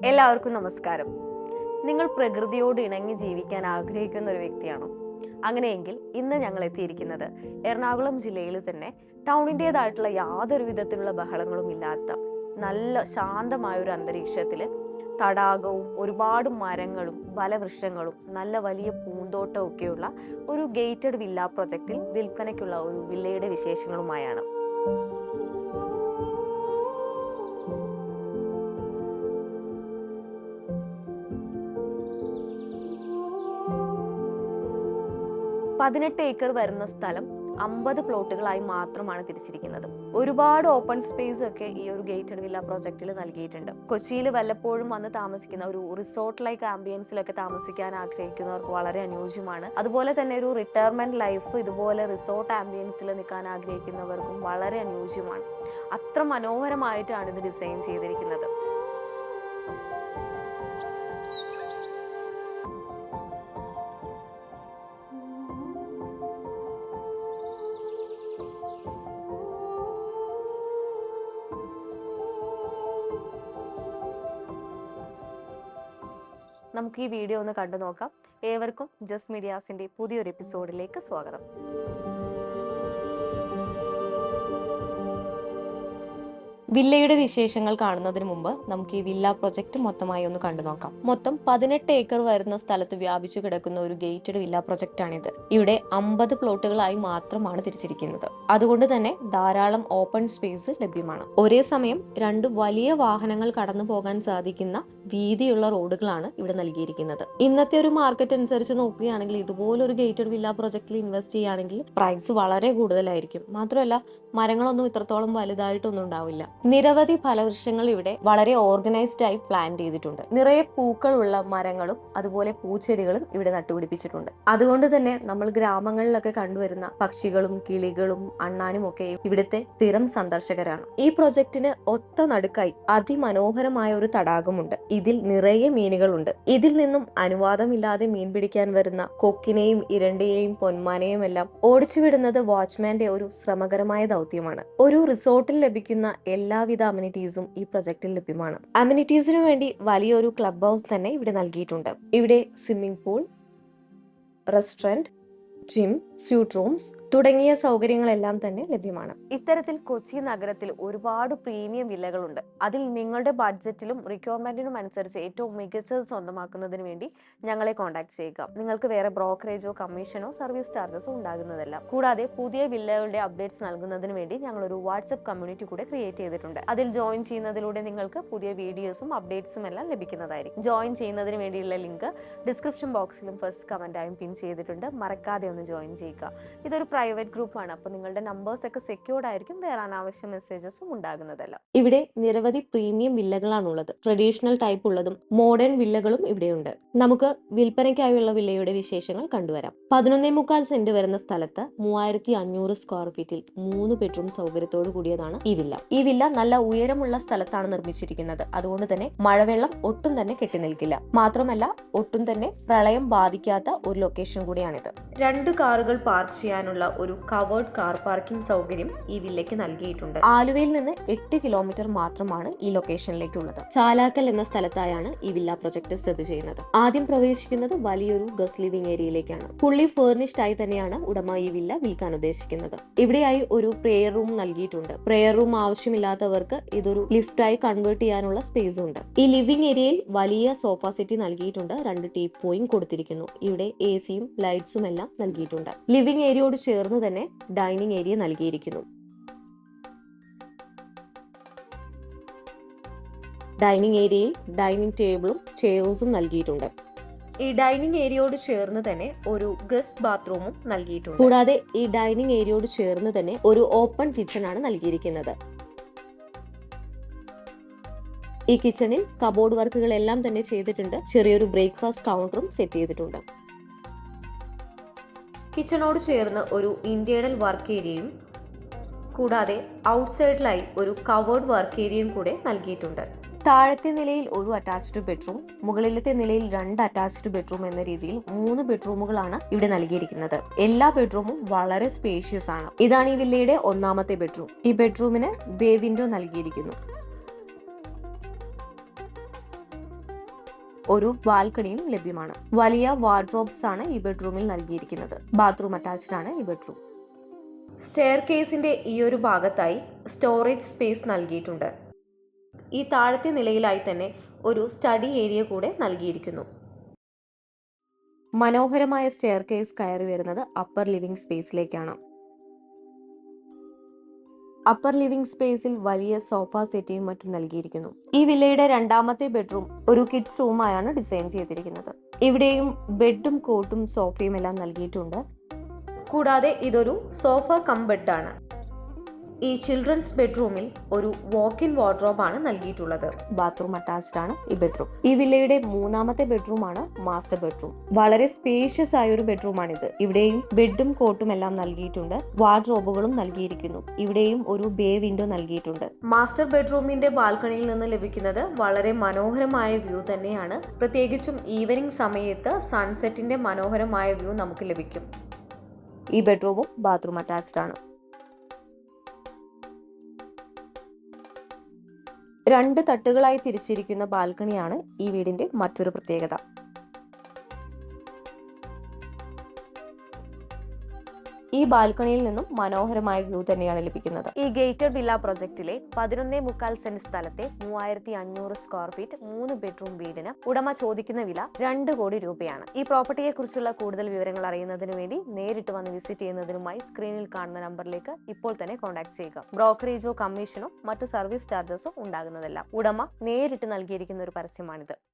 എല്ലാവർക്കും നമസ്കാരം. നിങ്ങൾ പ്രകൃതിയോട് ഇണങ്ങി ജീവിക്കാൻ ആഗ്രഹിക്കുന്ന ഒരു വ്യക്തിയാണോ? അങ്ങനെയെങ്കിൽ ഇന്ന് ഞങ്ങൾ എത്തിയിരിക്കുന്നത് എറണാകുളം ജില്ലയിൽ തന്നെ ടൗണിൻ്റെതായിട്ടുള്ള യാതൊരു വിധത്തിലുള്ള ബഹളങ്ങളും ഇല്ലാത്ത നല്ല ശാന്തമായ ഒരു അന്തരീക്ഷത്തിൽ തടാകവും ഒരുപാട് മരങ്ങളും ഫലവൃക്ഷങ്ങളും നല്ല വലിയ പൂന്തോട്ടവും ഒക്കെയുള്ള ഒരു ഗേറ്റഡ് വില്ല പ്രൊജക്റ്റിൽ വിൽപ്പനയ്ക്കുള്ള ഒരു വില്ലയുടെ വിശേഷങ്ങളുമായാണ്. പതിനെട്ട് ഏക്കർ വരുന്ന സ്ഥലം 50 പ്ലോട്ടുകളായി മാത്രമാണ് തിരിച്ചിരിക്കുന്നത്. ഒരുപാട് ഓപ്പൺ സ്പേസ് ഒക്കെ ഈ ഒരു ഗേറ്റഡ് വില്ല പ്രോജക്റ്റിൽ നൽകിയിട്ടുണ്ട്. കൊച്ചിയിൽ വല്ലപ്പോഴും വന്ന് താമസിക്കുന്ന ഒരു റിസോർട്ട് ലൈക്ക് ആംബിയൻസിലൊക്കെ താമസിക്കാൻ ആഗ്രഹിക്കുന്നവർക്ക് വളരെ അനുയോജ്യമാണ്. അതുപോലെ തന്നെ ഒരു റിട്ടയർമെന്റ് ലൈഫ് ഇതുപോലെ റിസോർട്ട് ആംബിയൻസിൽ നിൽക്കാൻ ആഗ്രഹിക്കുന്നവർക്കും വളരെ അനുയോജ്യമാണ്. അത്ര മനോഹരമായിട്ടാണ് ഇത് ഡിസൈൻ ചെയ്തിരിക്കുന്നത്. നമുക്ക് ഈ വീഡിയോ ഒന്ന് കണ്ടു നോക്കാം. ഏവർക്കും ജസ്റ്റ് മീഡിയാസിന്റെ പുതിയൊരു എപ്പിസോഡിലേക്ക് സ്വാഗതം. വില്ലയുടെ വിശേഷങ്ങൾ കാണുന്നതിന് മുമ്പ് നമുക്ക് ഈ വില്ല പ്രൊജക്ട് മൊത്തമായി ഒന്ന് കണ്ടു നോക്കാം. മൊത്തം 18 ഏക്കർ വരുന്ന സ്ഥലത്ത് വ്യാപിച്ചു കിടക്കുന്ന ഒരു ഗേറ്റഡ് വില്ല പ്രൊജക്ട് ആണിത്. ഇവിടെ 50 പ്ലോട്ടുകളായി മാത്രമാണ് തിരിച്ചിരിക്കുന്നത്. അതുകൊണ്ട് തന്നെ ധാരാളം ഓപ്പൺ സ്പേസ് ലഭ്യമാണ്. ഒരേ സമയം 2 വലിയ വാഹനങ്ങൾ കടന്നു പോകാൻ സാധിക്കുന്ന വീതിയുള്ള റോഡുകളാണ് ഇവിടെ നൽകിയിരിക്കുന്നത്. ഇന്നത്തെ ഒരു മാർക്കറ്റ് അനുസരിച്ച് നോക്കുകയാണെങ്കിൽ ഇതുപോലൊരു ഗേറ്റഡ് വില്ല പ്രൊജക്റ്റിൽ ഇൻവെസ്റ്റ് ചെയ്യുകയാണെങ്കിൽ പ്രൈസ് വളരെ കൂടുതലായിരിക്കും. മാത്രമല്ല മരങ്ങളൊന്നും ഇത്രത്തോളം വലുതായിട്ടൊന്നും ഉണ്ടാവില്ല. നിരവധി ഫലവൃക്ഷങ്ങൾ ഇവിടെ വളരെ ഓർഗനൈസ്ഡ് ആയി പ്ലാൻ ചെയ്തിട്ടുണ്ട്. നിറയെ പൂക്കളുള്ള മരങ്ങളും അതുപോലെ പൂച്ചെടികളും ഇവിടെ നട്ടുപിടിപ്പിച്ചിട്ടുണ്ട്. അതുകൊണ്ട് തന്നെ നമ്മൾ ഗ്രാമങ്ങളിലൊക്കെ കണ്ടുവരുന്ന പക്ഷികളും കിളികളും അണ്ണാനും ഒക്കെ ഇവിടുത്തെ സ്ഥിരം സന്ദർശകരാണ്. ഈ പ്രൊജക്ടിന് ഒത്ത നടുക്കായി അതിമനോഹരമായ ഒരു തടാകമുണ്ട്. ഇതിൽ നിറയെ മീനുകളുണ്ട്. ഇതിൽ നിന്നും അനുവാദമില്ലാതെ മീൻ പിടിക്കാൻ വരുന്ന കൊക്കിനെയും ഇരണ്ടയെയും പൊന്മാനെയും എല്ലാം ഓടിച്ചുവിടുന്നത് വാച്ച്മാന്റെ ഒരു ശ്രമകരമായ ദൗത്യമാണ്. ഒരു റിസോർട്ടിൽ ലഭിക്കുന്ന എല്ലാവിധ അമ്യൂണിറ്റീസും ഈ പ്രൊജക്റ്റിൽ ലഭ്യമാണ്. അമ്യൂണിറ്റീസിനു വേണ്ടി വലിയൊരു ക്ലബ് ഹൗസ് തന്നെ ഇവിടെ നൽകിയിട്ടുണ്ട്. ഇവിടെ swimming pool, restaurant, gym, suite rooms തുടങ്ങിയ സൗകര്യങ്ങളെല്ലാം തന്നെ ലഭ്യമാണ്. ഇത്തരത്തിൽ കൊച്ചി നഗരത്തിൽ ഒരുപാട് പ്രീമിയം വില്ലകളുണ്ട്. അതിൽ നിങ്ങളുടെ ബഡ്ജറ്റിലും റിക്വയർമെന്റിനും അനുസരിച്ച് ഏറ്റവും മികച്ചത് സ്വന്തമാക്കുന്നതിന് വേണ്ടി ഞങ്ങളെ കോൺടാക്ട് ചെയ്യുക. നിങ്ങൾക്ക് വേറെ ബ്രോക്കറേജോ കമ്മീഷനോ സർവീസ് ചാർജസോ ഉണ്ടാകുന്നതല്ല. കൂടാതെ പുതിയ വില്ലകളുടെ അപ്ഡേറ്റ്സ് നൽകുന്നതിന് വേണ്ടി ഞങ്ങൾ ഒരു വാട്സ്ആപ്പ് കമ്മ്യൂണിറ്റി കൂടെ ക്രിയേറ്റ് ചെയ്തിട്ടുണ്ട്. അതിൽ ജോയിൻ ചെയ്യുന്നതിലൂടെ നിങ്ങൾക്ക് പുതിയ വീഡിയോസും അപ്ഡേറ്റ്സും എല്ലാം ലഭിക്കുന്നതായിരിക്കും. ജോയിൻ ചെയ്യുന്നതിന് വേണ്ടിയുള്ള ലിങ്ക് ഡിസ്ക്രിപ്ഷൻ ബോക്സിലും ഫസ്റ്റ് കമന്റായും പിൻ ചെയ്തിട്ടുണ്ട്. മറക്കാതെ ഒന്ന് ജോയിൻ ചെയ്യുക. ഇതൊരു പ്രൈവറ്റ് ഗ്രൂപ്പാണ്. അപ്പോൾ നിങ്ങളുടെ നമ്പേഴ്സ് ഒക്കെ സെക്യൂർഡ് ആയിരിക്കും. വേറെ അനാവശ്യ മെസ്സേജസും ഉണ്ടാകുന്നതല്ല. ഇവിടെ നിരവധി പ്രീമിയം വില്ലകളാണുള്ളത്. ട്രഡീഷണൽ ടൈപ്പ് ഉള്ളതും മോഡേൺ വില്ലകളും ഇവിടെയുണ്ട്. നമുക്ക് വിൽപ്പനയ്ക്കായുള്ള വില്ലയുടെ വിശേഷങ്ങൾ കണ്ടുവരാം. 11.25 സെന്റ് വരുന്ന സ്ഥലത്ത് 3500 സ്ക്വയർ ഫീറ്റിൽ 3 ബെഡ്റൂം സൗകര്യത്തോടു കൂടിയതാണ് ഈ വില്ല. ഈ വില്ല നല്ല ഉയരമുള്ള സ്ഥലത്താണ് നിർമ്മിച്ചിരിക്കുന്നത്. അതുകൊണ്ട് തന്നെ മഴവെള്ളം ഒട്ടും തന്നെ കെട്ടി നിൽക്കില്ല. മാത്രമല്ല ഒട്ടും തന്നെ പ്രളയം ബാധിക്കാത്ത ഒരു ലൊക്കേഷൻ കൂടിയാണിത്. 2 കാറുകൾ പാർക്ക് ചെയ്യാനുള്ള ഒരു കവേർഡ് കാർ പാർക്കിംഗ് സൗകര്യം ഈ വില്ലയ്ക്ക് നൽകിയിട്ടുണ്ട്. ആലുവയിൽ നിന്ന് 8 കിലോമീറ്റർ മാത്രമാണ് ഈ ലൊക്കേഷനിലേക്കുള്ളത്. ചാലാക്കൽ എന്ന സ്ഥലത്തായാണ് ഈ വില്ല പ്രൊജക്ട് സ്ഥിതി ചെയ്യുന്നത്. ആദ്യം പ്രവേശിക്കുന്നത് വലിയൊരു ഗസ്റ്റ് ലിവിംഗ് ഏരിയയിലേക്കാണ്. ഫുള്ളി ഫേർണിഷ്ഡ് ആയി തന്നെയാണ് ഉടമ ഈ വില്ല വിൽക്കാൻ ഉദ്ദേശിക്കുന്നത്. ഇവിടെയായി ഒരു പ്രെയർ റൂം നൽകിയിട്ടുണ്ട്. പ്രെയർ റൂം ആവശ്യമില്ലാത്തവർക്ക് ഇതൊരു ലിഫ്റ്റായി കൺവേർട്ട് ചെയ്യാനുള്ള സ്പേസ് ഉണ്ട്. ഈ ലിവിംഗ് ഏരിയയിൽ വലിയ സോഫ സെറ്റ് നൽകിയിട്ടുണ്ട്. 2 ടീപ്പോയും കൊടുത്തിരിക്കുന്നു. ഇവിടെ AC-യും ലൈറ്റ്സും എല്ലാം നൽകിയിട്ടുണ്ട്. ലിവിംഗ് ഏരിയയോട് ചേർന്ന് തന്നെ ഡൈനിങ് ഏരിയ നൽകിയിരിക്കുന്നു. ഡൈനിങ് ഏരിയയിൽ ഡൈനിങ് ടേബിളും ചെയർസും നൽകിയിട്ടുണ്ട്. ഈ ഡൈനിങ് ഏരിയയോട് ചേർന്ന് തന്നെ ഒരു ഗസ്റ്റ് ബാത്റൂമും നൽകിയിട്ടുണ്ട്. കൂടാതെ ഈ ഡൈനിങ് ഏരിയയോട് ചേർന്ന് തന്നെ ഒരു ഓപ്പൺ കിച്ചൺ ആണ് നൽകിയിരിക്കുന്നത്. ഈ കിച്ചണിൽ കബോർഡ് വർക്കുകളെല്ലാം തന്നെ ചെയ്തിട്ടുണ്ട്. ചെറിയൊരു ബ്രേക്ക്ഫാസ്റ്റ് കൗണ്ടറും സെറ്റ് ചെയ്തിട്ടുണ്ട്. കിച്ചണോട് ചേർന്ന് ഒരു ഇന്റേണൽ വർക്ക് ഏരിയയും കൂടാതെ ഔട്ട്സൈഡിലായി ഒരു കവേർഡ് വർക്ക് ഏരിയയും കൂടെ നൽകിയിട്ടുണ്ട്. താഴത്തെ നിലയിൽ ഒരു അറ്റാച്ച്ഡ് ബെഡ്റൂം, മുകളിലത്തെ നിലയിൽ 2 അറ്റാച്ച്ഡ് ബെഡ്റൂം എന്ന രീതിയിൽ 3 ബെഡ്റൂമുകളാണ് ഇവിടെ നൽകിയിരിക്കുന്നത്. എല്ലാ ബെഡ്റൂമും വളരെ സ്പേഷ്യസ് ആണ്. ഇതാണ് ഈ വില്ലയുടെ ഒന്നാമത്തെ ബെഡ്റൂം. ഈ ബെഡ്റൂമിന് ബേ വിൻഡോ നൽകിയിരിക്കുന്നു. ഒരു ബാൽക്കണിയും ലഭ്യമാണ്. വലിയ വാർഡ്രോബ്സ് ആണ് ഈ ബെഡ്റൂമിൽ നൽകിയിരിക്കുന്നത്. ബാത്റൂം അറ്റാച്ച്ഡ് ആണ് ഈ ബെഡ്റൂം. സ്റ്റെയർ കേസിന്റെ ഈ ഒരു ഭാഗത്തായി സ്റ്റോറേജ് സ്പേസ് നൽകിയിട്ടുണ്ട്. ഈ താഴത്തെ നിലയിലായി തന്നെ ഒരു സ്റ്റഡി ഏരിയ കൂടെ നൽകിയിരിക്കുന്നു. മനോഹരമായ സ്റ്റെയർ കേസ് കയറി വരുന്നത് അപ്പർ ലിവിംഗ് സ്പേസിലേക്കാണ്. അപ്പർ ലിവിംഗ് സ്പേസിൽ വലിയ സോഫ സെറ്റിയും മറ്റും നൽകിയിരിക്കുന്നു. ഈ വില്ലയുടെ രണ്ടാമത്തെ ബെഡ്റൂം ഒരു കിഡ്സ് റൂമായാണ് ഡിസൈൻ ചെയ്തിരിക്കുന്നത്. ഇവിടെയും ബെഡും കോട്ടും സോഫയും എല്ലാം നൽകിയിട്ടുണ്ട്. കൂടാതെ ഇതൊരു സോഫ കം ബെഡാണ്. ഈ ചിൽഡ്രൻസ് ബെഡ്റൂമിൽ ഒരു വാക്ക് ഇൻ വാർഡ്രോബ് ആണ് നൽകിയിട്ടുള്ളത്. ബാത്റൂം അറ്റാച്ച്ഡ് ആണ് ഈ ബെഡ്റൂം. ഈ വില്ലയുടെ മൂന്നാമത്തെ ബെഡ്റൂം ആണ് മാസ്റ്റർ ബെഡ്റൂം. വളരെ സ്പേഷ്യസ് ആയ ഒരു ബെഡ്റൂം ആണിത്. ഇവിടെയും ബെഡും കോട്ടും എല്ലാം നൽകിയിട്ടുണ്ട്. വാർഡ്രോബുകളും നൽകിയിരിക്കുന്നു. ഇവിടെയും ഒരു ബേ വിൻഡോ നൽകിയിട്ടുണ്ട്. മാസ്റ്റർ ബെഡ്റൂമിന്റെ ബാൽക്കണിയിൽ നിന്ന് ലഭിക്കുന്നത് വളരെ മനോഹരമായ വ്യൂ തന്നെയാണ്. പ്രത്യേകിച്ചും ഈവനിംഗ് സമയത്ത് സൺസെറ്റിന്റെ മനോഹരമായ വ്യൂ നമുക്ക് ലഭിക്കും. ഈ ബെഡ്റൂമും ബാത്റൂം അറ്റാച്ച്ഡ് ആണ്. 2 തട്ടുകളായി തിരിച്ചിരിക്കുന്ന ബാൽക്കണിയാണ് ഈ വീടിന്റെ മറ്റൊരു പ്രത്യേകത. ഈ ബാൽക്കണിയിൽ നിന്നും മനോഹരമായ വ്യൂ തന്നെയാണ് ലഭിക്കുന്നത്. ഈ ഗേറ്റഡ് വില്ല പ്രൊജക്ടിലെ 11.25 സെന്റ് സ്ഥലത്തെ 3500 സ്ക്വയർ ഫീറ്റ് 3 ബെഡ്റൂം വീടിന് ഉടമ ചോദിക്കുന്ന വില 2 കോടി രൂപയാണ്. ഈ പ്രോപ്പർട്ടിയെ കുറിച്ചുള്ള കൂടുതൽ വിവരങ്ങൾ അറിയുന്നതിന് വേണ്ടി നേരിട്ട് വന്ന് വിസിറ്റ് ചെയ്യുന്നതിനുമായി സ്ക്രീനിൽ കാണുന്ന നമ്പറിലേക്ക് ഇപ്പോൾ തന്നെ കോൺടാക്ട് ചെയ്യുക. ബ്രോക്കറേജോ കമ്മീഷനോ മറ്റു സർവീസ് ചാർജസോ ഉണ്ടാകുന്നതല്ല. ഉടമ നേരിട്ട് നൽകിയിരിക്കുന്ന ഒരു പരസ്യമാണിത്.